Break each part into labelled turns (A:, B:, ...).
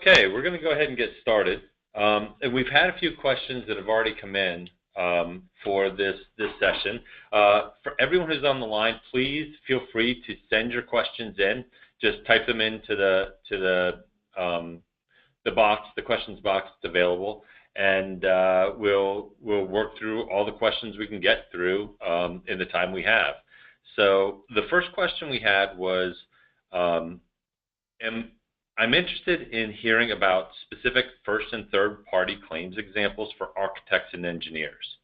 A: Okay, we're going to go ahead and get started. And we've had a few questions that have already come in for this session. For everyone who's on the line, please feel free to send your questions in. Just type them into the box, the questions box that's available, and we'll work through all the questions we can get through in the time we have. So the first question we had was, I'm interested in hearing about specific first and third party claims examples for architects and engineers.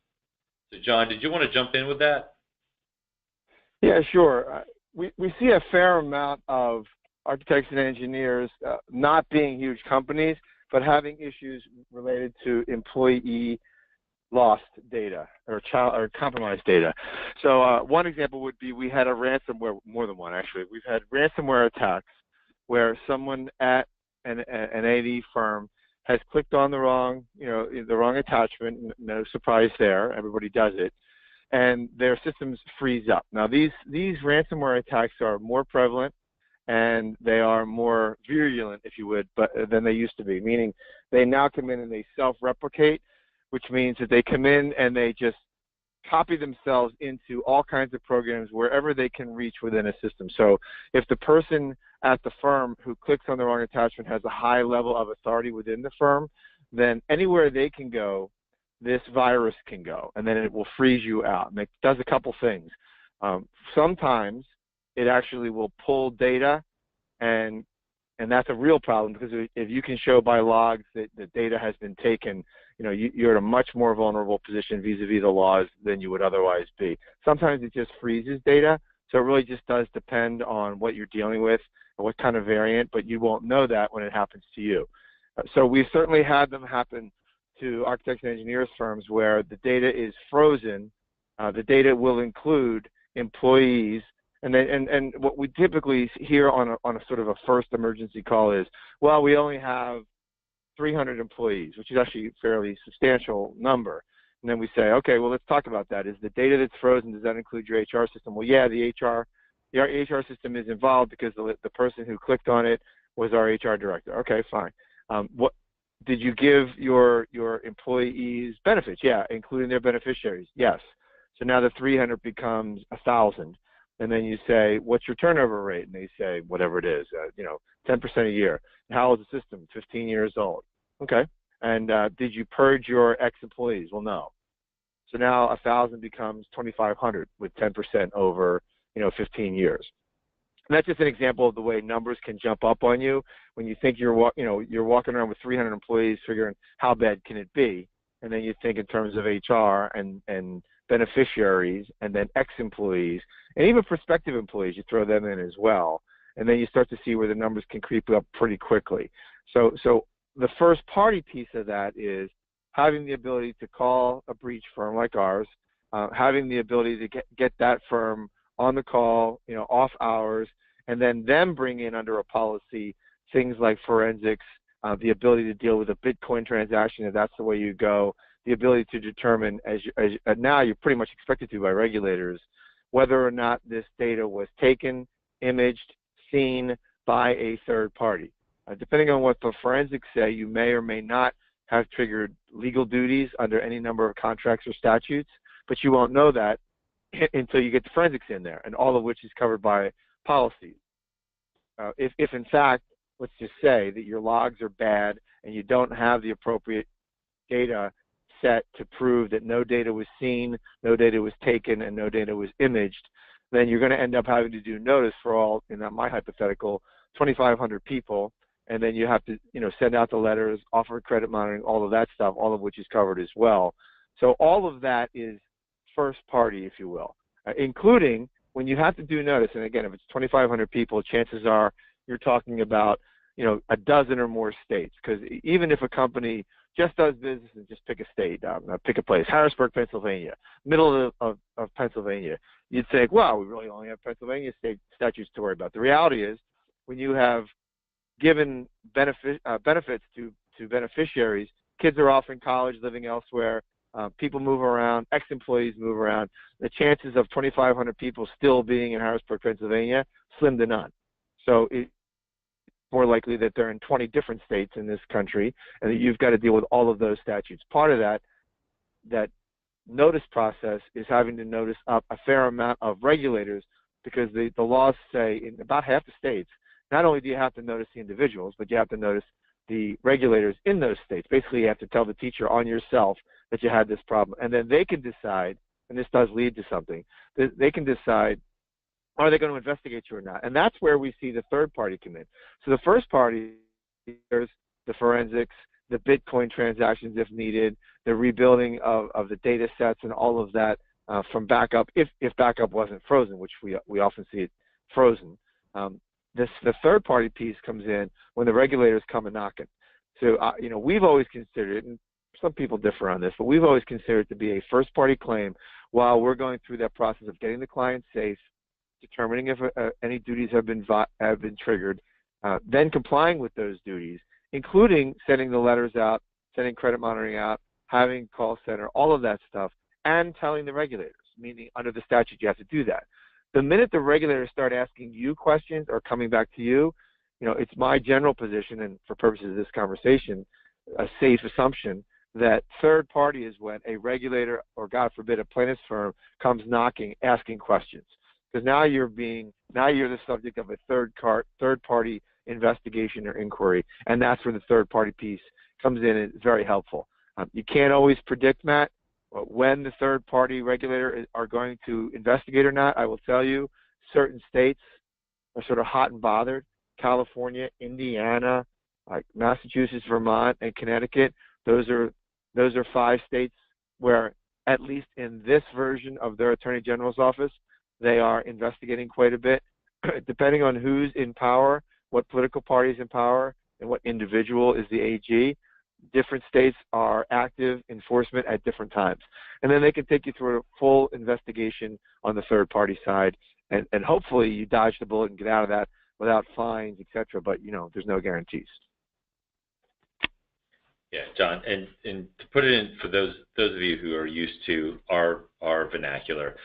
A: So John, did you want to jump in with that?
B: Yeah, sure. We see a fair amount of architects and engineers not being huge companies, but having issues related to employee lost data or compromised data. So one example would be we had a ransomware, more than one actually. We've had ransomware attacks where someone at an A&E firm has clicked on the wrong attachment. No surprise there. Everybody does it, and their systems freeze up. Now these ransomware attacks are more prevalent and they are more virulent, if you would, than they used to be. Meaning they now come in and they self-replicate, which means that they come in and they just copy themselves into all kinds of programs wherever they can reach within a system. So if the person at the firm who clicks on the wrong attachment has a high level of authority within the firm, then anywhere they can go, this virus can go, and then it will freeze you out. And it does a couple things. Sometimes it actually will pull data, and that's a real problem, because if you can show by logs that the data has been taken, you're in a much more vulnerable position vis-a-vis the laws than you would otherwise be. Sometimes it just freezes data, so it really just does depend on what you're dealing with and what kind of variant, but you won't know that when it happens to you. So we've certainly had them happen to architects and engineers firms where the data is frozen. The data will include employees, and what we typically hear on a sort of a first emergency call is, well, we only have 300 employees, which is actually a fairly substantial number. And then we say, okay, well, let's talk about that. Is the data that's frozen, does that include your HR system? Well, yeah, the HR system is involved because the person who clicked on it was our HR director. Okay, fine. What did you give your employees benefits? Yeah, including their beneficiaries. Yes. So now the 300 becomes 1,000. And then you say, what's your turnover rate? And they say, whatever it is, 10% a year. And how old is the system? 15 years old. Okay. And did you purge your ex-employees? Well, no. So now 1,000 becomes 2,500 with 10% over, 15 years. And that's just an example of the way numbers can jump up on you when you think you're walking around with 300 employees, figuring how bad can it be, and then you think in terms of HR and beneficiaries, and then ex-employees, and even prospective employees. You throw them in as well, and then you start to see where the numbers can creep up pretty quickly. So the first party piece of that is having the ability to call a breach firm like ours, having the ability to get that firm on the call, off hours, and then them bring in under a policy things like forensics, the ability to deal with a Bitcoin transaction if that's the way you go, the ability to determine, as now you're pretty much expected to by regulators, whether or not this data was taken, imaged, seen by a third party. Depending on what the forensics say, you may or may not have triggered legal duties under any number of contracts or statutes, but you won't know that until you get the forensics in there, and all of which is covered by policies. If in fact, let's just say that your logs are bad and you don't have the appropriate data set to prove that no data was seen, no data was taken, and no data was imaged, then you're going to end up having to do notice for all, in my hypothetical, 2,500 people, and then you have to, send out the letters, offer credit monitoring, all of that stuff, all of which is covered as well. So all of that is first party, if you will, including when you have to do notice. And again, if it's 2,500 people, chances are you're talking about, a dozen or more states, because even if a company just does business and just pick a state, pick a place, Harrisburg, Pennsylvania, middle of Pennsylvania, you'd think, wow, we really only have Pennsylvania state statutes to worry about. The reality is, when you have given benefits to beneficiaries, kids are off in college, living elsewhere, people move around, ex-employees move around, the chances of 2,500 people still being in Harrisburg, Pennsylvania, slim to none. So more likely that they're in 20 different states in this country, and that you've got to deal with all of those statutes. Part of that notice process is having to notice up a fair amount of regulators, because the laws say in about half the states, not only do you have to notice the individuals, but you have to notice the regulators in those states. Basically, you have to tell the teacher on yourself that you had this problem. And then they can decide, and this does lead to something, they can decide, are they going to investigate you or not? And that's where we see the third party come in. So the first party, there's the forensics, the Bitcoin transactions if needed, the rebuilding of the data sets and all of that from backup, if backup wasn't frozen, which we often see it frozen. The third party piece comes in when the regulators come and knocking. So we've always considered it, and some people differ on this, but we've always considered it to be a first party claim while we're going through that process of getting the client safe, determining if any duties have been triggered, then complying with those duties, including sending the letters out, sending credit monitoring out, having call center, all of that stuff, and telling the regulators, meaning under the statute you have to do that. The minute the regulators start asking you questions or coming back to you, it's my general position, and for purposes of this conversation, a safe assumption that third party is when a regulator or, God forbid, a plaintiff's firm comes knocking, asking questions. Because now you're the subject of a third party investigation or inquiry, and that's where the third party piece comes in and is very helpful. You can't always predict, Matt, when the third party regulator are going to investigate or not. I will tell you, certain states are sort of hot and bothered. California, Indiana, like Massachusetts, Vermont, and Connecticut. Those are 5 states where, at least in this version of their Attorney General's office, they are investigating quite a bit. Depending on who's in power, what political party is in power, and what individual is the AG, different states are active enforcement at different times. And then they can take you through a full investigation on the third party side, and hopefully you dodge the bullet and get out of that without fines, etc. But there's no guarantees.
A: Yeah, John, and to put it in for those of you who are used to our vernacular,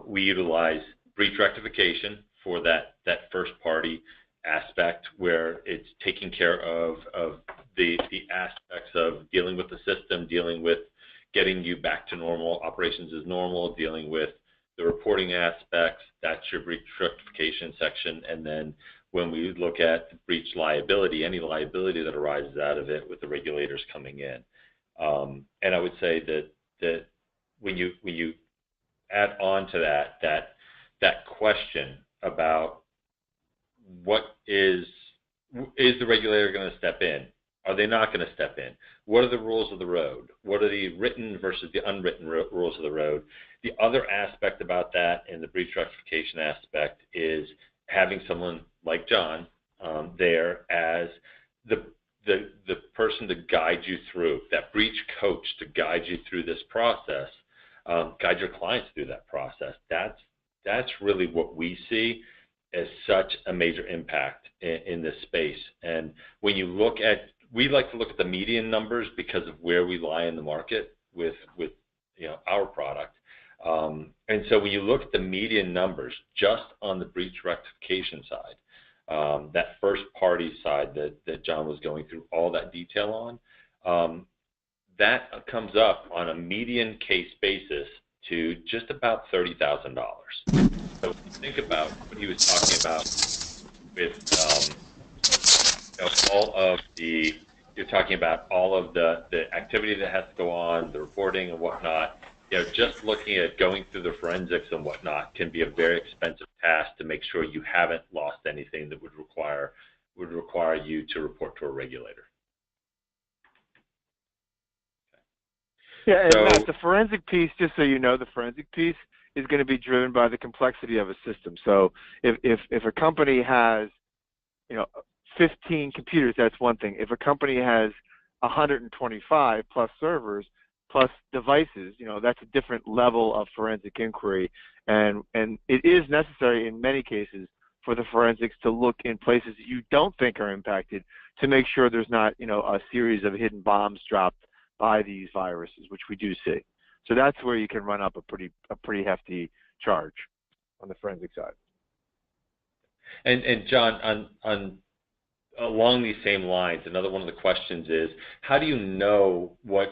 A: we utilize breach rectification for that first party aspect, where it's taking care of the aspects of dealing with the system, dealing with getting you back to normal, operations as normal, dealing with the reporting aspects. That's your breach rectification section. And then when we look at the breach liability, any liability that arises out of it with the regulators coming in. And I would say that when you add on to that question about what is the regulator going to step in? Are they not going to step in? What are the rules of the road? What are the written versus the unwritten rules of the road? The other aspect about that in the breach rectification aspect is having someone like John there as the person to guide you through, that breach coach to guide you through this process, guide your clients through that process. That's really what we see as such a major impact in this space. And when you look at, we like to look at the median numbers because of where we lie in the market with our product. And so when you look at the median numbers just on the breach rectification side, that first party side that John was going through all that detail on, that comes up on a median case basis to just about $30,000. So if you think about what he was talking about with you're talking about all of the activity that has to go on, the reporting and whatnot. Just looking at going through the forensics and whatnot can be a very expensive task to make sure you haven't lost anything that would require you to report to a regulator.
B: Yeah, and Matt, the forensic piece, just so you know, the forensic piece is going to be driven by the complexity of a system. So if a company has 15 computers, that's one thing. If a company has 125 plus servers plus devices, that's a different level of forensic inquiry, and it is necessary in many cases for the forensics to look in places that you don't think are impacted to make sure there's not a series of hidden bombs dropped by these viruses, which we do see. So that's where you can run up a pretty hefty charge on the forensic side.
A: And John, on along these same lines, another one of the questions is, how do you know what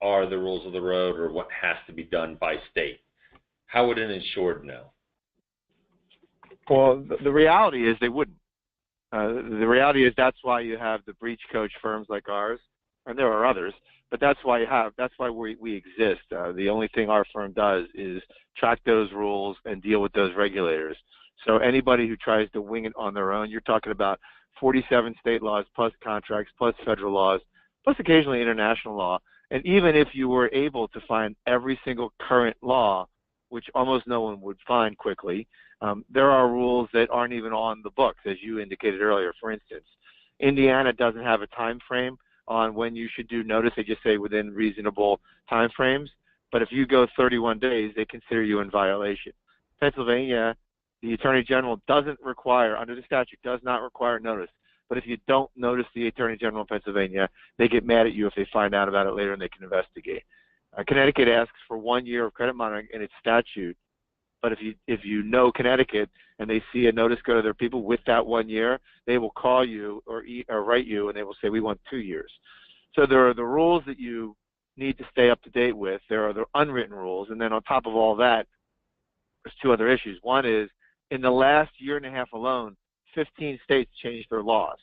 A: are the rules of the road or what has to be done by state? How would an insured know?
B: Well, the reality is they wouldn't. The reality is that's why you have the breach coach firms like ours, and there are others, but that's why we exist. The only thing our firm does is track those rules and deal with those regulators. So anybody who tries to wing it on their own, you're talking about 47 state laws plus contracts plus federal laws plus occasionally international law. And even if you were able to find every single current law, which almost no one would find quickly, there are rules that aren't even on the books, as you indicated earlier. For instance, Indiana doesn't have a time frame on when you should do notice. They just say within reasonable time frames. But if you go 31 days, they consider you in violation. Pennsylvania, the Attorney General doesn't require, under the statute, does not require notice. But if you don't notice the Attorney General in Pennsylvania, they get mad at you if they find out about it later and they can investigate. Connecticut asks for 1 year of credit monitoring in its statute. But if you know Connecticut and they see a notice go to their people with that 1 year, they will call you or write you and they will say, we want 2 years. So there are the rules that you need to stay up to date with. There are the unwritten rules. And then on top of all that, there's two other issues. One is, in the last year and a half alone, 15 states changed their laws.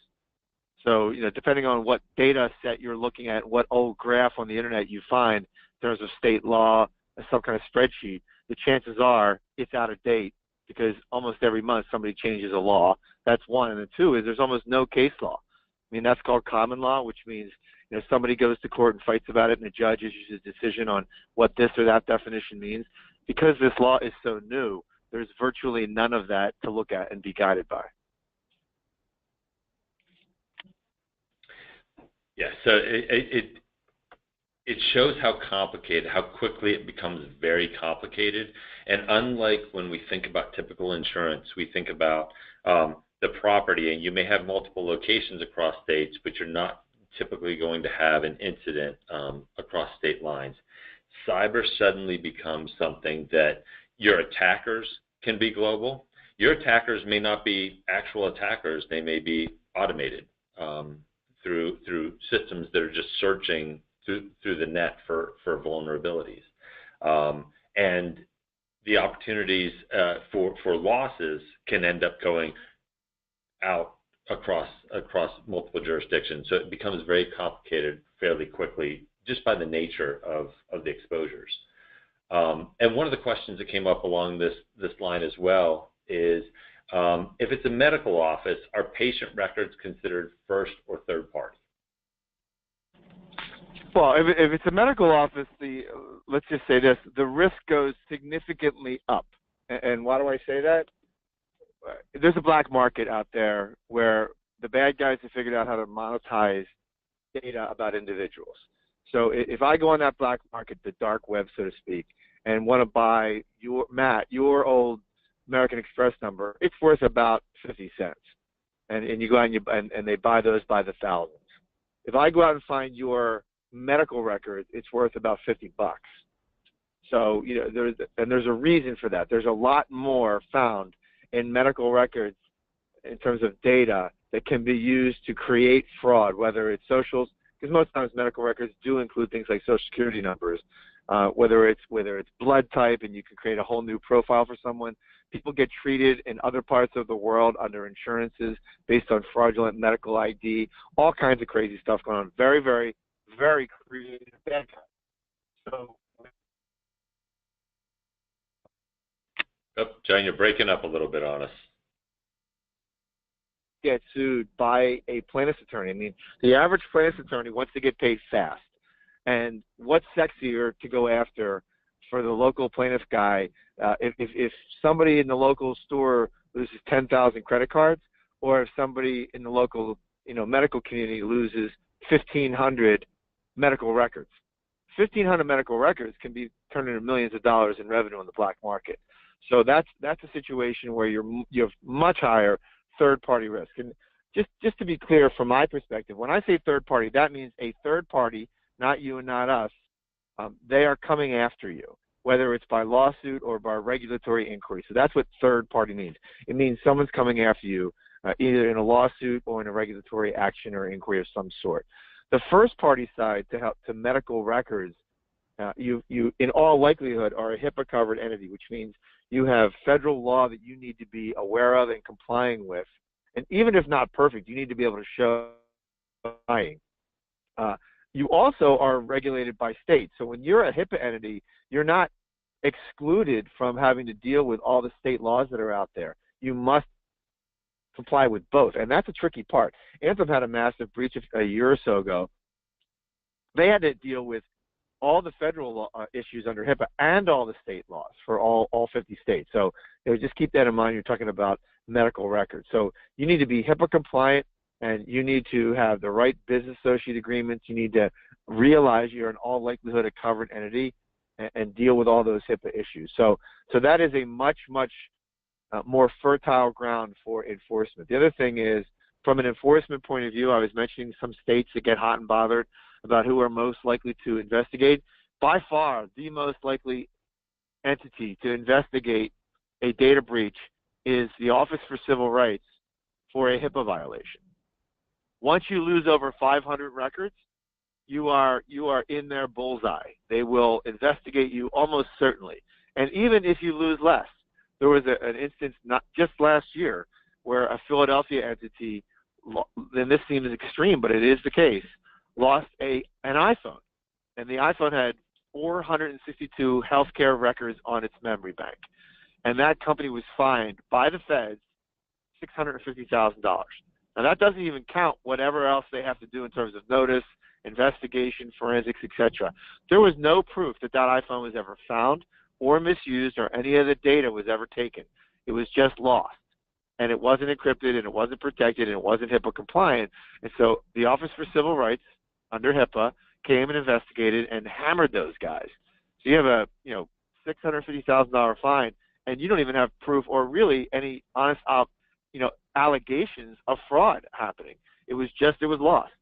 B: So, depending on what data set you're looking at, what old graph on the internet you find, there's a state law, some kind of spreadsheet, the chances are it's out of date because almost every month somebody changes a law. That's one. And then two is there's almost no case law. I mean, that's called common law, which means somebody goes to court and fights about it and the judge issues a decision on what this or that definition means. Because this law is so new, there's virtually none of that to look at and be guided by.
A: Yeah, so it shows how complicated, how quickly it becomes very complicated. And unlike when we think about typical insurance, we think about the property, and you may have multiple locations across states, but you're not typically going to have an incident across state lines. Cyber suddenly becomes something that your attackers can be global. Your attackers may not be actual attackers. They may be automated through systems that are just searching through the net for vulnerabilities. And the opportunities for losses can end up going out across multiple jurisdictions. So it becomes very complicated fairly quickly just by the nature of the exposures. And one of the questions that came up along this line as well is, if it's a medical office, are patient records considered first or third party?
B: Well, if it's a medical office, let's just say this, the risk goes significantly up. And why do I say that? There's a black market out there where the bad guys have figured out how to monetize data about individuals. So if I go on that black market, the dark web, so to speak, and want to buy your old American Express number, it's worth about 50 cents. And you go out and they buy those by the thousands. If I go out and find your medical record, it's worth about $50. So there's a reason for that. There's a lot more found in medical records in terms of data that can be used to create fraud, whether it's socials, because most times medical records do include things like social security numbers, whether it's blood type, and you can create a whole new profile for someone. People get treated in other parts of the world under insurances based on fraudulent medical ID, all kinds of crazy stuff going on. Very, very, very creative bad guys. So,
A: John, you're breaking up a little bit on us.
B: Get sued by a plaintiff's attorney. I mean, the average plaintiff's attorney wants to get paid fast. And what's sexier to go after for the local plaintiff guy if somebody in the local store loses 10,000 credit cards, or if somebody in the local medical community loses 1,500 medical records? 1,500 medical records can be turned into millions of dollars in revenue on the black market. So that's a situation where you have much higher third-party risk. And just to be clear, from my perspective, when I say third-party, that means a third party, not you and not us. They are coming after you, whether it's by lawsuit or by regulatory inquiry. So that's what third-party means. It means someone's coming after you either in a lawsuit or in a regulatory action or inquiry of some sort. The first party side to medical records, you in all likelihood are a HIPAA covered entity, which means you have federal law that you need to be aware of and complying with. And even if not perfect, you need to be able to show complying. You also are regulated by state. So when you're a HIPAA entity, you're not excluded from having to deal with all the state laws that are out there. You must comply with both, and that's a tricky part. Anthem had a massive breach a year or so ago. They had to deal with all the federal issues under HIPAA and all the state laws for all 50 states. So just keep that in mind. You're talking about medical records. So you need to be HIPAA compliant, and you need to have the right business associate agreements. You need to realize you're in all likelihood a covered entity and deal with all those HIPAA issues. So that is a much more fertile ground for enforcement. The other thing is, from an enforcement point of view, I was mentioning some states that get hot and bothered about who are most likely to investigate. By far, the most likely entity to investigate a data breach is the Office for Civil Rights for a HIPAA violation. Once you lose over 500 records, you are in their bullseye. They will investigate you almost certainly. And even if you lose less, there was an instance not just last year where a Philadelphia entity, and this seems extreme, but it is the case, lost an iPhone. And the iPhone had 462 healthcare records on its memory bank. And that company was fined by the feds $650,000. Now, that doesn't even count whatever else they have to do in terms of notice, investigation, forensics, etc. There was no proof that iPhone was ever found or misused or any of the data was ever taken. It was just lost. And it wasn't encrypted, and it wasn't protected, and it wasn't HIPAA compliant. And so the Office for Civil Rights under HIPAA came and investigated and hammered those guys. So you have a $650,000 fine, and you don't even have proof or really any honest allegations of fraud happening. It was lost.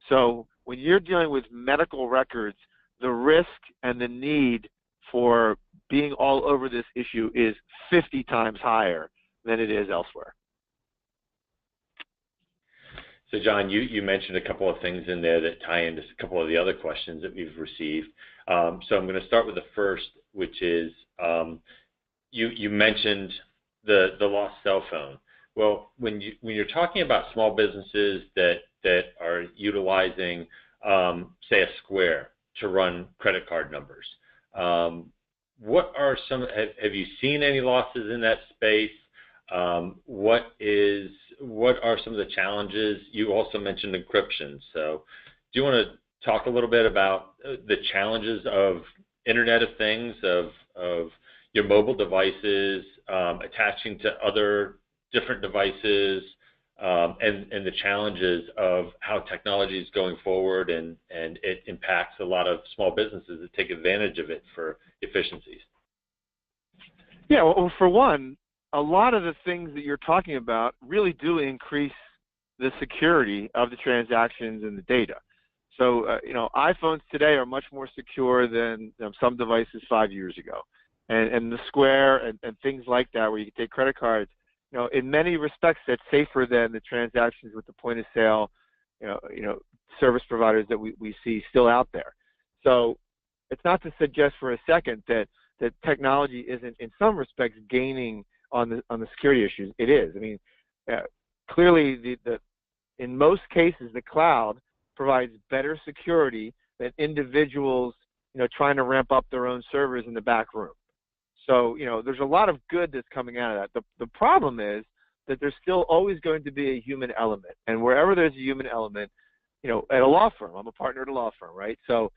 B: So when you're dealing with medical records, the risk and the need for being all over this issue is 50 times higher than it is elsewhere.
A: So John, you mentioned a couple of things in there that tie into a couple of the other questions that we've received. So I'm going to start with the first, which is you mentioned the lost cell phone. Well, when you're talking about small businesses that are utilizing, say, a Square to run credit card numbers, what are have you seen any losses in that space? What are some of the challenges? You also mentioned encryption. So do you want to talk a little bit about the challenges of Internet of Things, of your mobile devices, attaching to other different devices, and the challenges of how technology is going forward and it impacts a lot of small businesses that take advantage of it for efficiencies?
B: Yeah, well, for one, a lot of the things that you're talking about really do increase the security of the transactions and the data. So, iPhones today are much more secure than some devices 5 years ago. And the Square and things like that, where you can take credit cards, in many respects, that's safer than the transactions with the point of sale, service providers that we see still out there. So it's not to suggest for a second that technology isn't, in some respects, gaining on the security issues. It is. I mean, clearly, in most cases, the cloud provides better security than individuals, trying to ramp up their own servers in the back room. So, there's a lot of good that's coming out of that. The problem is that there's still always going to be a human element. And wherever there's a human element, at a law firm, I'm a partner at a law firm, right? So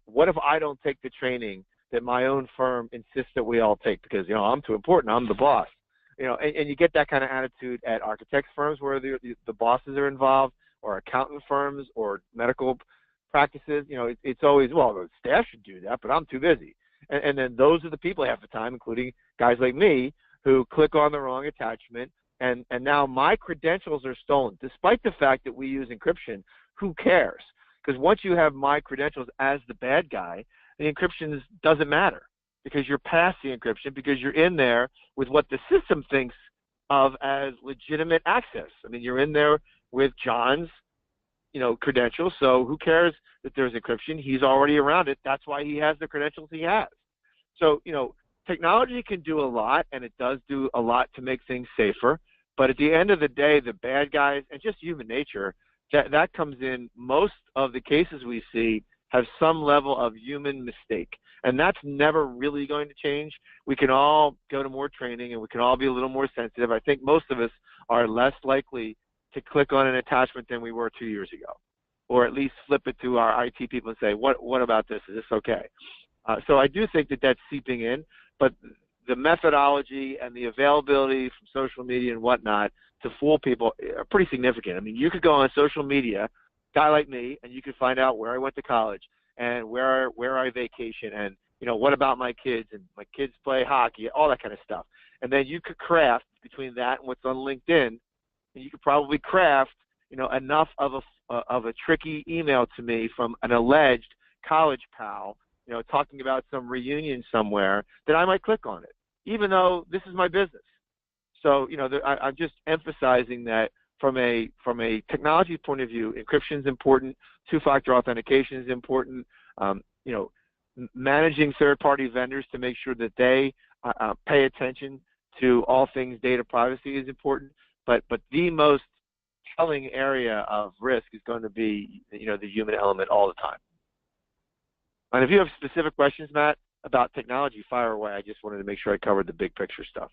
B: what if I don't take the training that my own firm insists that we all take because, I'm too important, I'm the boss. And you get that kind of attitude at architects firms where the bosses are involved, or accountant firms, or medical practices. It's always, well, the staff should do that, but I'm too busy. And then those are the people half the time, including guys like me, who click on the wrong attachment, and now my credentials are stolen. Despite the fact that we use encryption, who cares? Because once you have my credentials as the bad guy, the encryption doesn't matter, because you're past the encryption, because you're in there with what the system thinks of as legitimate access. I mean, you're in there with John's, credentials, so who cares that there's encryption? He's already around it. That's why he has the credentials he has. So, technology can do a lot, and it does do a lot to make things safer. But at the end of the day, the bad guys, and just human nature, that comes in. Most of the cases we see have some level of human mistake, and that's never really going to change. We can all go to more training, and we can all be a little more sensitive. I think most of us are less likely to click on an attachment than we were 2 years ago, or at least flip it to our IT people and say, what about this? Is this okay? So I do think that that's seeping in, but the methodology and the availability from social media and whatnot to fool people are pretty significant. I mean, you could go on social media, guy like me, and you could find out where I went to college and where I vacation and, what about my kids, and my kids play hockey, all that kind of stuff. And then you could craft between that and what's on LinkedIn, and you could probably craft, enough of a tricky email to me from an alleged college pal, talking about some reunion somewhere, that I might click on it, even though this is my business. So, I'm just emphasizing that from a technology point of view, encryption is important, two-factor authentication is important, managing third-party vendors to make sure that they pay attention to all things data privacy is important. But the most telling area of risk is going to be, the human element all the time. And if you have specific questions, Matt, about technology, fire away. I just wanted to make sure I covered the big picture stuff.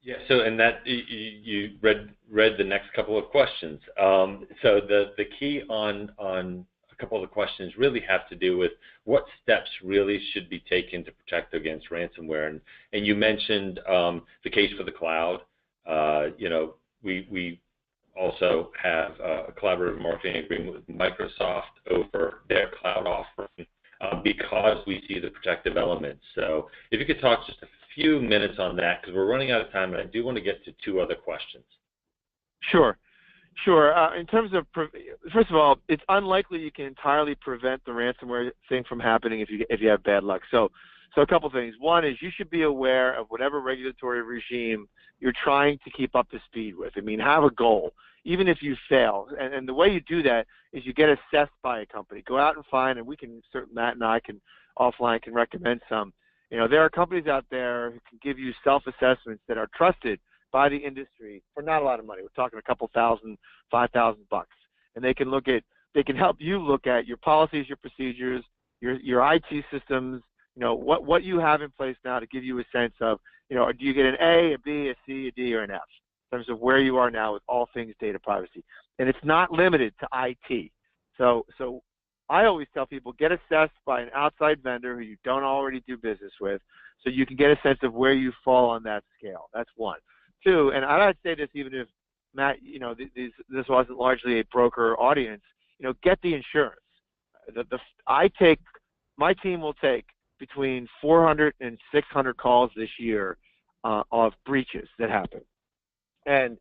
A: Yeah. So, and that you read the next couple of questions. So the key on a couple of the questions really have to do with what steps really should be taken to protect against ransomware. And you mentioned the case for the cloud. We also have a collaborative marketing agreement with Microsoft over their cloud offering because we see the protective elements. So if you could talk just a few minutes on that, because we're running out of time, and I do want to get to two other questions.
B: Sure. In terms of, first of all, it's unlikely you can entirely prevent the ransomware thing from happening if you have bad luck. So a couple things. One is you should be aware of whatever regulatory regime you're trying to keep up to speed with. I mean, have a goal, even if you fail. And the way you do that is you get assessed by a company. Go out and find, and Matt and I can offline can recommend some. There are companies out there who can give you self-assessments that are trusted by the industry for not a lot of money. We're talking a couple $1,000, $5,000, and they can help you look at your policies, your procedures, your IT systems. What you have in place now to give you a sense of, do you get an A, a B, a C, a D, or an F in terms of where you are now with all things data privacy. And it's not limited to IT. So I always tell people, get assessed by an outside vendor who you don't already do business with, so you can get a sense of where you fall on that scale. That's one. Two, and I'd say this even if, Matt, this wasn't largely a broker audience, get the insurance. My team will take between 400 and 600 calls this year of breaches that happen. And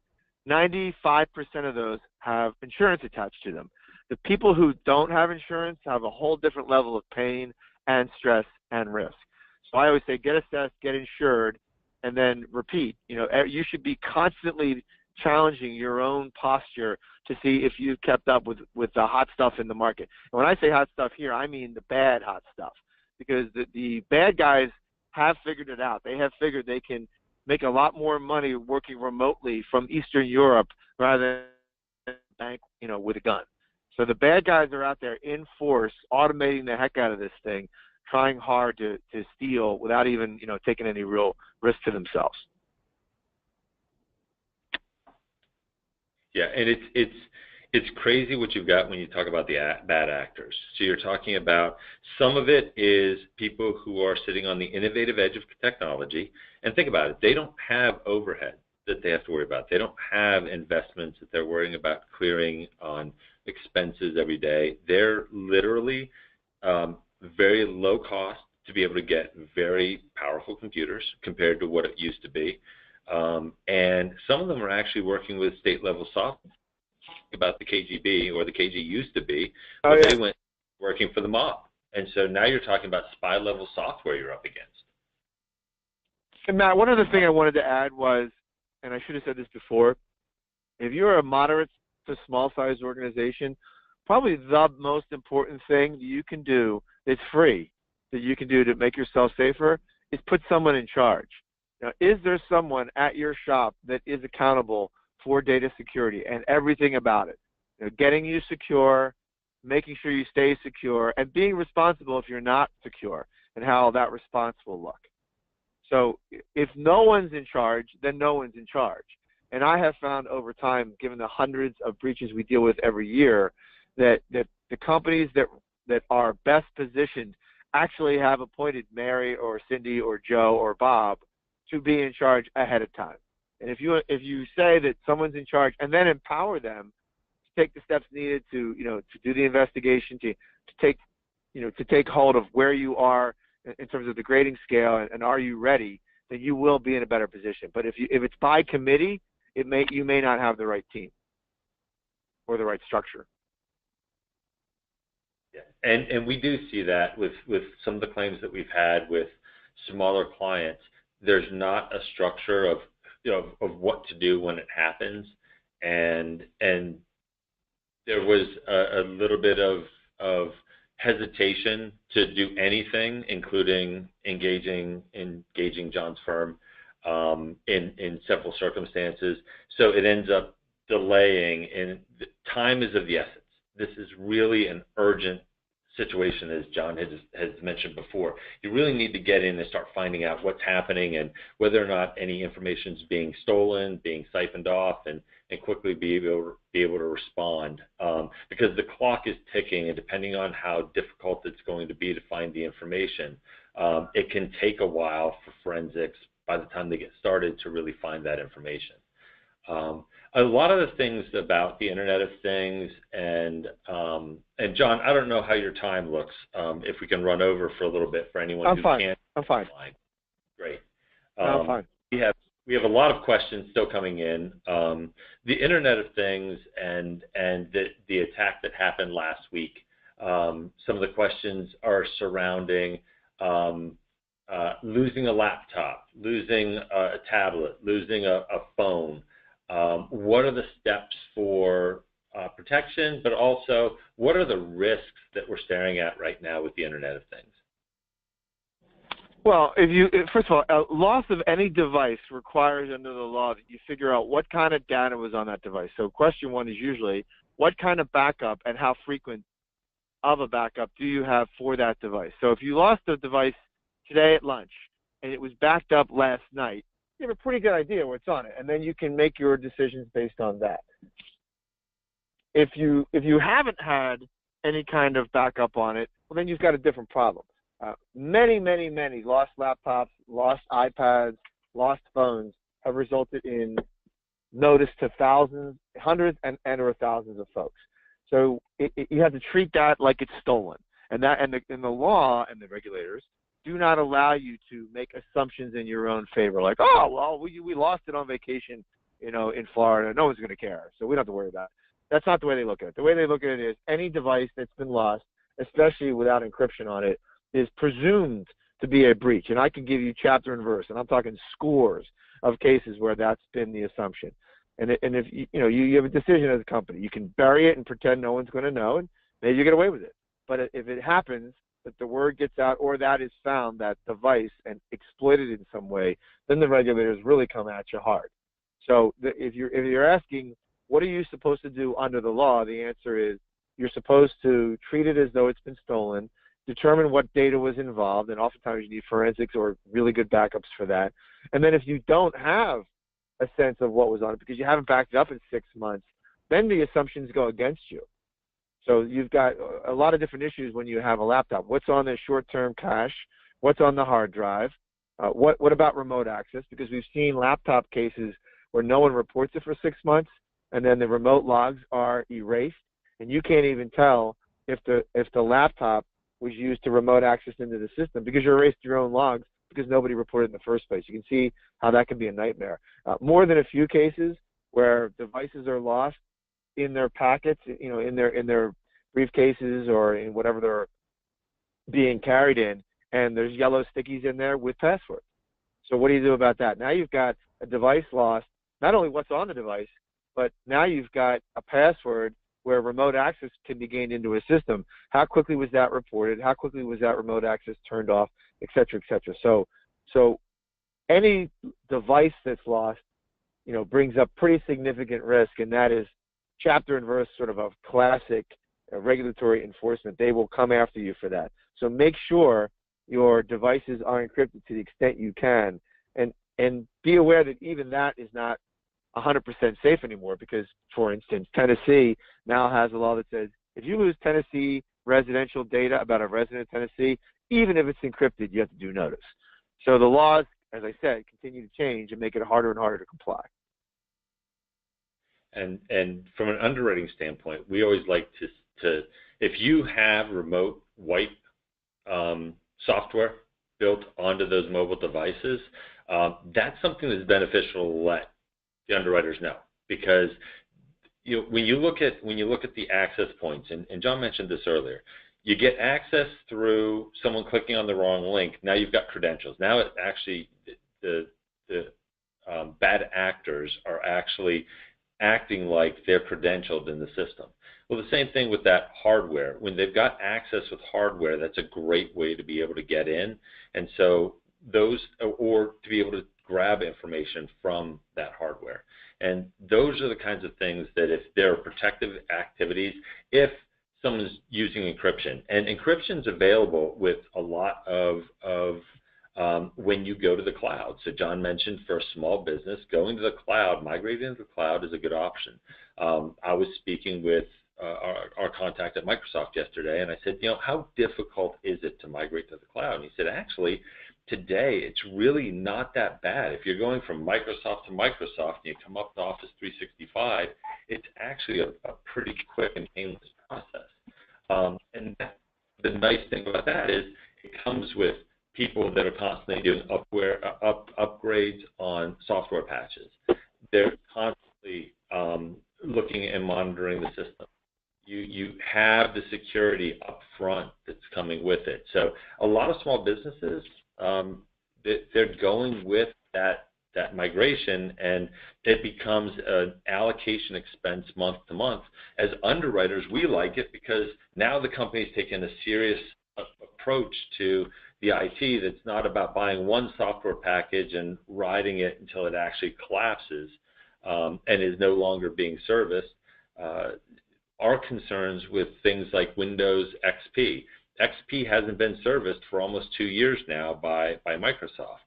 B: 95% of those have insurance attached to them. The people who don't have insurance have a whole different level of pain and stress and risk. So I always say get assessed, get insured, and then repeat. You should be constantly challenging your own posture to see if you've kept up with the hot stuff in the market. And when I say hot stuff here, I mean the bad hot stuff, because the bad guys have figured it out. They have figured they can make a lot more money working remotely from Eastern Europe rather than bank, with a gun. So the bad guys are out there in force, automating the heck out of this thing, trying hard to steal without even, taking any real risk to themselves.
A: Yeah, and it's crazy what you've got when you talk about the bad actors. So you're talking about some of it is people who are sitting on the innovative edge of technology, and think about it, they don't have overhead that they have to worry about. They don't have investments that they're worrying about clearing on expenses every day. They're literally very low cost to be able to get very powerful computers compared to what it used to be. And some of them are actually working with state-level software. About the KGB, or the KG used to be, but they went working for the mob. And so now you're talking about spy-level software you're up against.
B: And Matt, one other thing I wanted to add was, and I should have said this before, if you're a moderate to small size organization, probably the most important thing you can do that's free that you can do to make yourself safer is put someone in charge. Now, is there someone at your shop that is accountable for data security and everything about it? Getting you secure, making sure you stay secure, and being responsible if you're not secure and how that response will look. So if no one's in charge, then no one's in charge. And I have found over time, given the hundreds of breaches we deal with every year, that the companies that are best positioned actually have appointed Mary or Cindy or Joe or Bob to be in charge ahead of time. And if you say that someone's in charge and then empower them to take the steps needed to do the investigation, to take hold of where you are in terms of the grading scale and are you ready, then you will be in a better position. But if it's by committee, you may not have the right team or the right structure.
A: Yeah. And we do see that with some of the claims that we've had with smaller clients. There's not a structure of what to do when it happens, and there was a little bit of hesitation to do anything, including engaging John's firm in several circumstances. So it ends up delaying, and time is of the essence. This is really an urgent situation, as John has mentioned before. You really need to get in and start finding out what's happening and whether or not any information is being stolen, being siphoned off, and quickly be able to respond, because the clock is ticking, and depending on how difficult it's going to be to find the information, it can take a while for forensics by the time they get started to really find that information. A lot of the things about the Internet of Things, and John, I don't know how your time looks. If we can run over for a little bit for anyone who can't.
B: I'm fine.
A: Great.
B: I'm fine.
A: We have a lot of questions still coming in. The Internet of Things and the attack that happened last week. Some of the questions are surrounding losing a laptop, losing a tablet, losing a phone. What are the steps for protection, but also what are the risks that we're staring at right now with the Internet of Things?
B: Well, first of all, loss of any device requires under the law that you figure out what kind of data was on that device. So question one is usually, what kind of backup and how frequent of a backup do you have for that device? So if you lost a device today at lunch and it was backed up last night, you have a pretty good idea what's on it, and then you can make your decisions based on that. If you haven't had any kind of backup on it, well, then you've got a different problem. Many lost laptops, lost iPads, lost phones have resulted in notice to thousands, hundreds, and or thousands of folks. So you have to treat that like it's stolen, and the law and the regulators do not allow you to make assumptions in your own favor, like, oh, well, we lost it on vacation, in Florida. No one's going to care, so we don't have to worry about it. That's not the way they look at it. The way they look at it is any device that's been lost, especially without encryption on it, is presumed to be a breach. And I can give you chapter and verse, and I'm talking scores of cases where that's been the assumption. And if you have a decision as a company, you can bury it and pretend no one's going to know, and maybe you get away with it. But if it happens that the word gets out or that is found, that device, and exploited in some way, then the regulators really come at you hard. So if you're asking, what are you supposed to do under the law, the answer is you're supposed to treat it as though it's been stolen, determine what data was involved, and oftentimes you need forensics or really good backups for that. And then if you don't have a sense of what was on it because you haven't backed it up in 6 months, then the assumptions go against you. So you've got a lot of different issues when you have a laptop. What's on the short-term cache? What's on the hard drive? What about remote access? Because we've seen laptop cases where no one reports it for 6 months, and then the remote logs are erased, and you can't even tell if the laptop was used to remote access into the system because you erased your own logs because nobody reported in the first place. You can see how that can be a nightmare. More than a few cases where devices are lost in their packets, in their briefcases or in whatever they're being carried in, and there's yellow stickies in there with passwords. So what do you do about that? Now you've got a device lost not only what's on the device, but now you've got a password where remote access can be gained into a system. How quickly was that reported? How quickly was that remote access turned off, et cetera, et cetera. So any device that's lost, brings up pretty significant risk, and that is chapter and verse sort of a classic regulatory enforcement. They will come after you for that. So make sure your devices are encrypted to the extent you can, and be aware that even that is not 100% safe anymore, because, for instance, Tennessee now has a law that says if you lose Tennessee residential data about a resident of Tennessee, even if it's encrypted, you have to do notice. So the laws, as I said, continue to change and make it harder and harder to comply.
A: And from an underwriting standpoint, we always like to if you have remote wipe software built onto those mobile devices, that's something that's beneficial to let the underwriters know, because when you look at the access points, and John mentioned this earlier, you get access through someone clicking on the wrong link. Now you've got credentials. Now it actually the bad actors are actually acting like they're credentialed in the system. Well, the same thing with that hardware. When they've got access with hardware, that's a great way to be able to get in, and so or to be able to grab information from that hardware. And those are the kinds of things that, if there are protective activities, if someone's using encryption, and encryption's available with a lot of when you go to the cloud. So John mentioned for a small business, going to the cloud, migrating to the cloud is a good option. I was speaking with our contact at Microsoft yesterday, and I said, how difficult is it to migrate to the cloud? And he said, actually, today it's really not that bad. If you're going from Microsoft to Microsoft and you come up to Office 365, it's actually a pretty quick and painless process. And the nice thing about that is it comes with people that are constantly doing upgrades on software patches. They're constantly looking and monitoring the system. You have the security up front that's coming with it. So a lot of small businesses, they're going with that migration, and it becomes an allocation expense month to month. As underwriters, we like it because now the company's taken a serious approach to the IT that's not about buying one software package and riding it until it actually collapses and is no longer being serviced. Our concerns with things like Windows XP. XP hasn't been serviced for almost 2 years now by Microsoft,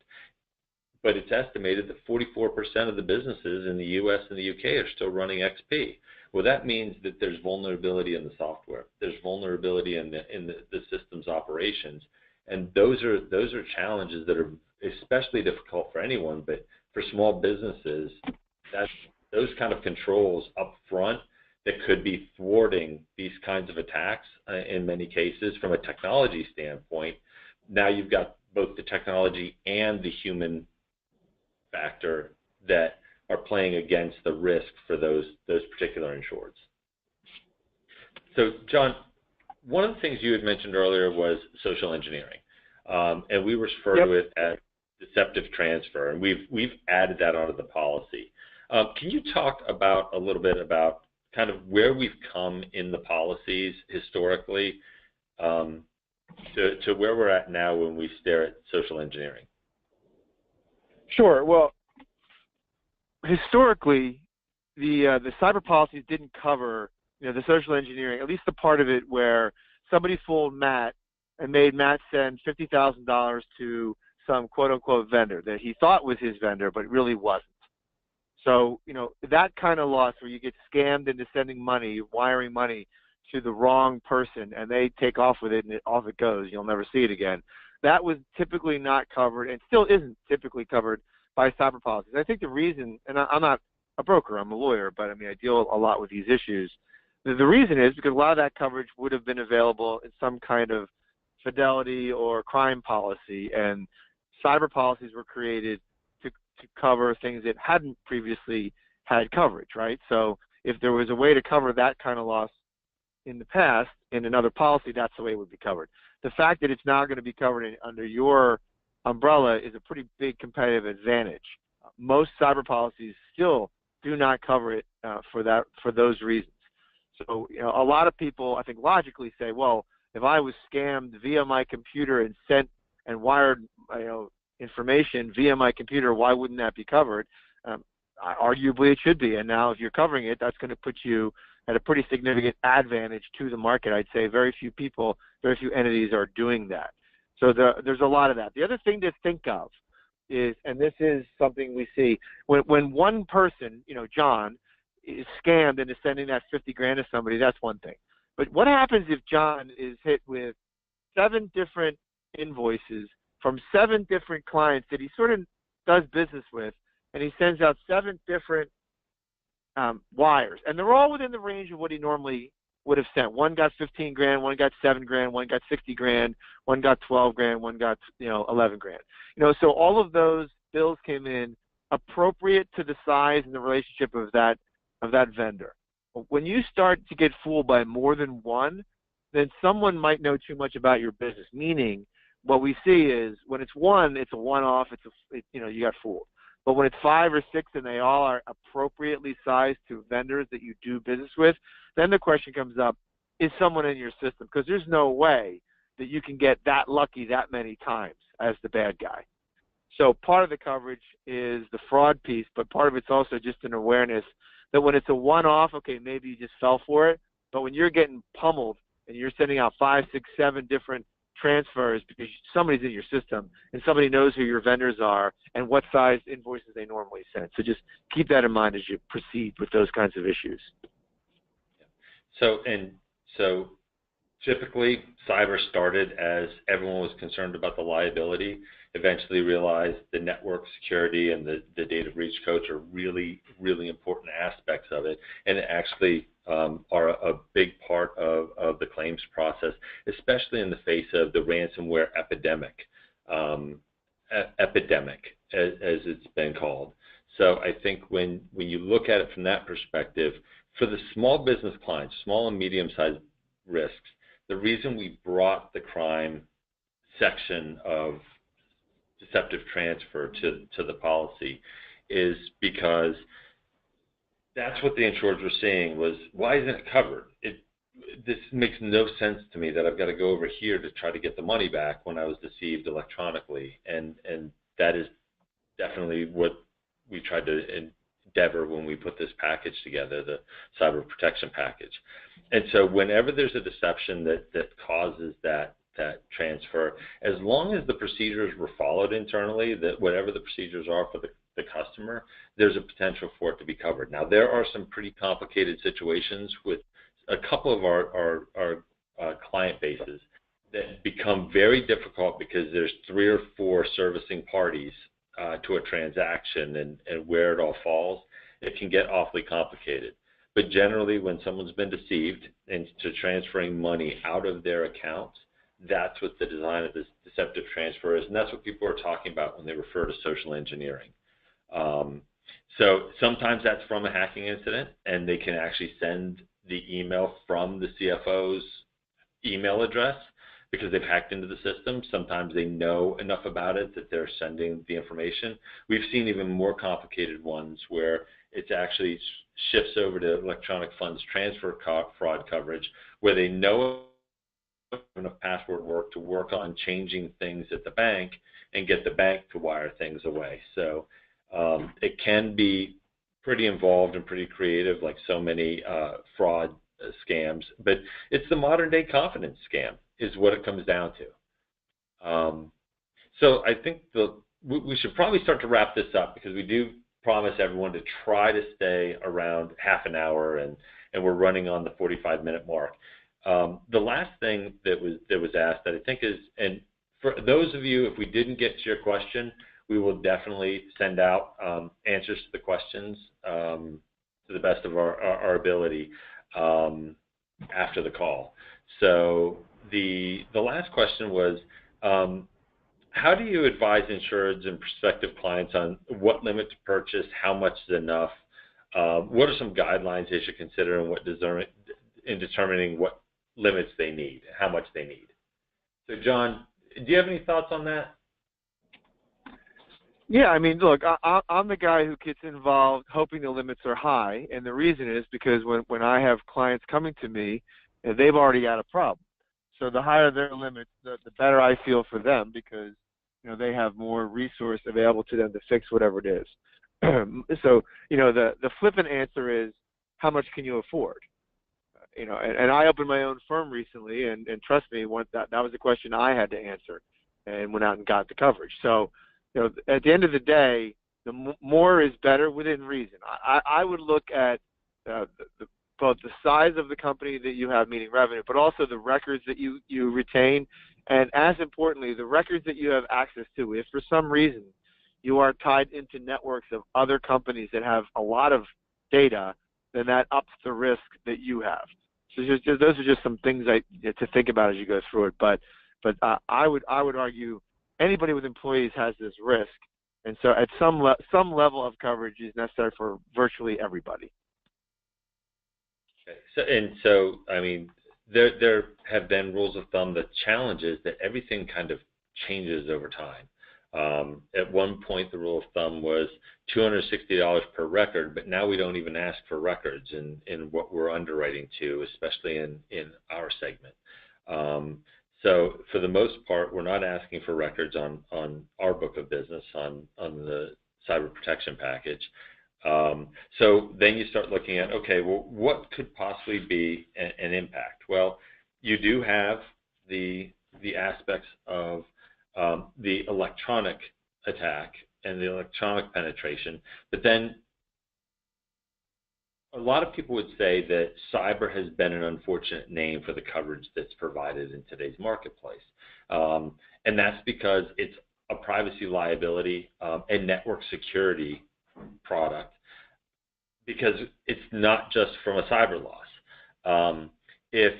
A: but it's estimated that 44% of the businesses in the US and the UK are still running XP. Well, that means that there's vulnerability in the software. There's vulnerability in the system's operations, and those are challenges that are especially difficult for anyone, but for small businesses, those kind of controls up front that could be thwarting these kinds of attacks in many cases from a technology standpoint. Now you've got both the technology and the human factor that are playing against the risk for those particular insureds. So, John, one of the things you had mentioned earlier was social engineering, and we refer to it as deceptive transfer, and we've added that onto the policy. Can you talk a little bit about kind of where we've come in the policies historically to where we're at now when we stare at social engineering?
B: Sure. Well, historically, the cyber policies didn't cover the social engineering, at least the part of it where somebody fooled Matt and made Matt send $50,000 to some quote-unquote vendor that he thought was his vendor, but it really wasn't. So, that kind of loss where you get scammed into sending money, wiring money to the wrong person, and they take off with it and off it goes. You'll never see it again. That was typically not covered and still isn't typically covered by cyber policies. I think the reason, and I'm not a broker, I'm a lawyer, but I deal a lot with these issues. The reason is because a lot of that coverage would have been available in some kind of fidelity or crime policy, and cyber policies were created to cover things that hadn't previously had coverage, right? So if there was a way to cover that kind of loss in the past in another policy, that's the way it would be covered. The fact that it's now going to be covered under your umbrella is a pretty big competitive advantage. most cyber policies still do not cover it for those reasons. So a lot of people, I think, logically say, well, if I was scammed via my computer and sent and wired information via my computer, why wouldn't that be covered? Arguably, it should be. And now, if you're covering it, that's going to put you at a pretty significant advantage to the market. I'd say very few entities are doing that. So there's a lot of that. The other thing to think of is, and this is something we see, when one person, John, is scammed and is sending that 50 grand to somebody, that's one thing. But what happens if John is hit with 7 different invoices from 7 different clients that he sort of does business with, and he sends out 7 different wires, and they're all within the range of what he normally would have sent. One got 15 grand, one got 7 grand, one got 60 grand, one got 12 grand, one got 11 grand. So all of those bills came in appropriate to the size and the relationship of that vendor. When you start to get fooled by more than one, then someone might know too much about your business. Meaning, what we see is when it's one, it's a one-off. You got fooled. But when it's 5 or 6 and they all are appropriately sized to vendors that you do business with, then the question comes up: is someone in your system? Because there's no way that you can get that lucky that many times as the bad guy. So part of the coverage is the fraud piece, but part of it's also just an awareness that when it's a one-off, okay, maybe you just fell for it. But when you're getting pummeled and you're sending out 5, 6, 7 different transfers because somebody's in your system and somebody knows who your vendors are and what size invoices they normally send. So just keep that in mind as you proceed with those kinds of issues.
A: So typically, cyber started as everyone was concerned about the liability, eventually realized the network security and the data breach codes are really, really important aspects of it, and actually are a big part of the claims process, especially in the face of the ransomware epidemic, as it's been called. So I think when you look at it from that perspective, for the small business clients, small and medium-sized risks, the reason we brought the crime section of deceptive transfer to the policy is because that's what the insurers were saying was, why isn't it covered? This makes no sense to me that I've got to go over here to try to get the money back when I was deceived electronically. And that is definitely what we tried to endeavor when we put this package together, the cyber protection package. And so whenever there's a deception that causes that transfer, as long as the procedures were followed internally, that whatever the procedures are for the customer, there's a potential for it to be covered. Now, there are some pretty complicated situations with a couple of our client bases that become very difficult because there's 3 or 4 servicing parties to a transaction, and where it all falls, it can get awfully complicated. But generally, when someone's been deceived into transferring money out of their accounts, that's what the design of this deceptive transfer is, and that's what people are talking about when they refer to social engineering. So sometimes that's from a hacking incident, and they can actually send the email from the CFO's email address because they've hacked into the system. Sometimes they know enough about it that they're sending the information. We've seen even more complicated ones where it actually shifts over to electronic funds transfer fraud coverage, where they know enough password work to work on changing things at the bank and get the bank to wire things away. So it can be pretty involved and pretty creative, like so many fraud scams, but it's the modern day confidence scam is what it comes down to. So I think we should probably start to wrap this up, because we do promise everyone to try to stay around half an hour, and we're running on the 45-minute mark. The last thing that was asked that I think is, and for those of you, if we didn't get to your question, we will definitely send out answers to the questions to the best of our ability after the call. So the last question was, how do you advise insureds and prospective clients on what limit to purchase, how much is enough? What are some guidelines they should consider in determining what limits they need, how much they need? So John, do you have any thoughts on that?
B: Yeah, I mean, look, I'm the guy who gets involved hoping the limits are high, and the reason is because when I have clients coming to me, they've already got a problem. So the higher their limits, the better I feel for them because they have more resource available to them to fix whatever it is. So the flippant answer is how much can you afford? And I opened my own firm recently, and trust me, that was a question I had to answer, and went out and got the coverage. So, at the end of the day, more is better within reason. I would look at both the size of the company that you have, meaning revenue, but also the records that you retain, and as importantly, the records that you have access to. If for some reason you are tied into networks of other companies that have a lot of data, then that ups the risk that you have. So those are just some things to think about as you go through it. But I would argue anybody with employees has this risk, and so at some level of coverage is necessary for virtually everybody.
A: Okay. So I mean, there have been rules of thumb. The challenge is that everything kind of changes over time. At one point, the rule of thumb was $260 per record, but now we don't even ask for records in what we're underwriting to, especially in our segment. So for the most part, we're not asking for records on our book of business on the cyber protection package. So then you start looking at, okay, well, what could possibly be an impact? Well, you do have the aspects of the electronic attack and the electronic penetration, but then a lot of people would say that cyber has been an unfortunate name for the coverage that's provided in today's marketplace, and that's because it's a privacy liability and network security product, because it's not just from a cyber loss. If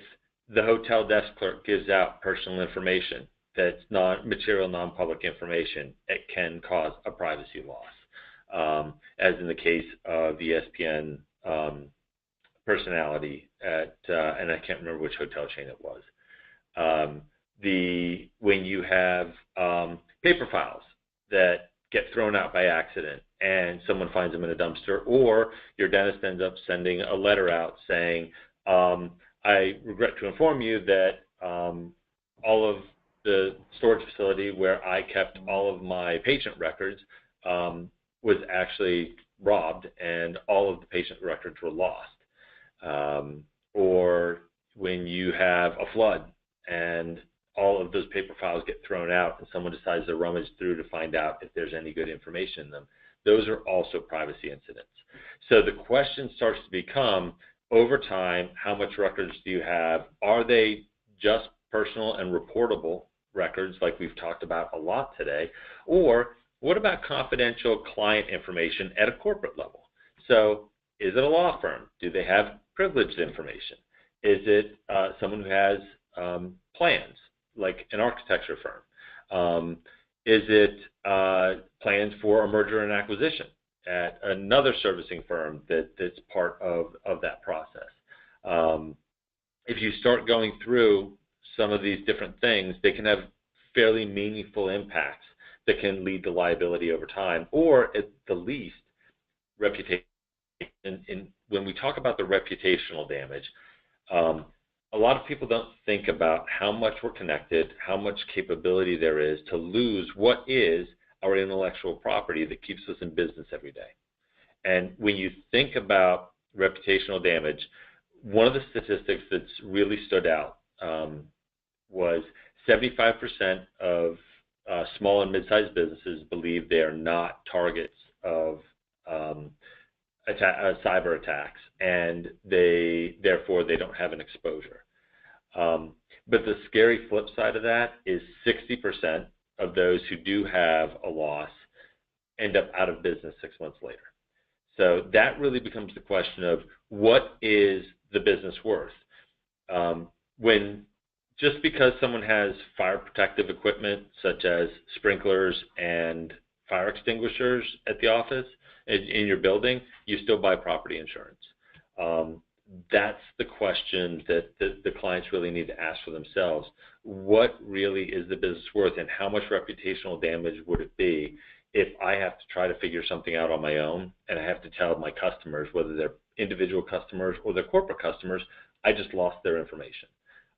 A: the hotel desk clerk gives out personal information that's non-material, non-public information, it can cause a privacy loss, as in the case of the ESPN personality at, and I can't remember which hotel chain it was. When you have paper files that get thrown out by accident and someone finds them in a dumpster, or your dentist ends up sending a letter out saying, I regret to inform you that all of the storage facility where I kept all of my patient records was actually robbed and all of the patient records were lost. Or when you have a flood and all of those paper files get thrown out and someone decides to rummage through to find out if there's any good information in them. Those are also privacy incidents. So the question starts to become, over time, how much records do you have? Are they just personal and reportable records like we've talked about a lot today? Or what about confidential client information at a corporate level? So is it a law firm? Do they have privileged information? Is it someone who has plans, like an architecture firm? Is it plans for a merger and acquisition at another servicing firm that's part of that process? If you start going through some of these different things, they can have fairly meaningful impacts that can lead to liability over time, or at the least, reputation. And when we talk about the reputational damage, a lot of people don't think about how much we're connected, how much capability there is to lose what is our intellectual property that keeps us in business every day. And when you think about reputational damage, one of the statistics that's really stood out was 75% of small and mid-sized businesses believe they are not targets of cyber attacks, and therefore they don't have an exposure. But the scary flip side of that is 60% of those who do have a loss end up out of business 6 months later. So that really becomes the question of, what is the business worth? When just because someone has fire protective equipment such as sprinklers and fire extinguishers at the office in your building, you still buy property insurance. That's the question that the clients really need to ask for themselves. What really is the business worth, and how much reputational damage would it be if I have to try to figure something out on my own and I have to tell my customers, whether they're individual customers or they're corporate customers, I just lost their information.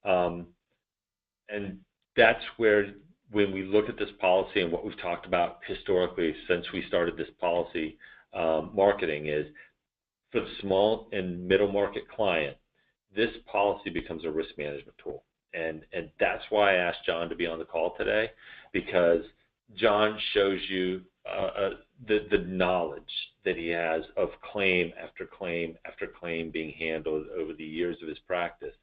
A: And that's where, when we look at this policy and what we've talked about historically since we started this policy marketing, is for the small and middle market client, this policy becomes a risk management tool. And that's why I asked John to be on the call today, because John shows you the knowledge that he has of claim after claim after claim being handled over the years of his practice.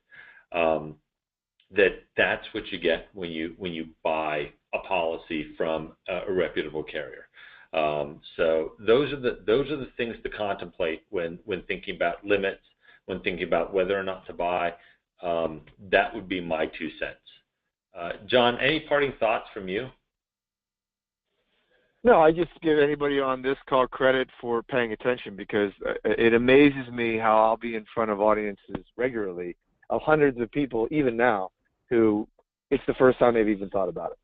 A: That's what you get when you buy a policy from a reputable carrier. So those are the things to contemplate when thinking about limits, when thinking about whether or not to buy. That would be my 2 cents. John, any parting thoughts from you?
B: No, I just give anybody on this call credit for paying attention, because it amazes me how I'll be in front of audiences regularly of hundreds of people, even now, who it's the first time they've even thought about it.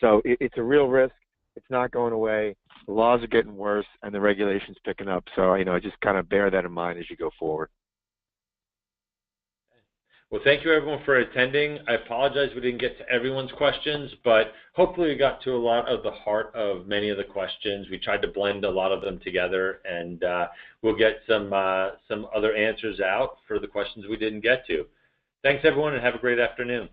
B: So it's a real risk. It's not going away. The laws are getting worse, and the regulations picking up. So, just kind of bear that in mind as you go forward.
A: Well, thank you, everyone, for attending. I apologize we didn't get to everyone's questions, but hopefully we got to a lot of the heart of many of the questions. We tried to blend a lot of them together, and we'll get some other answers out for the questions we didn't get to. Thanks, everyone, and have a great afternoon.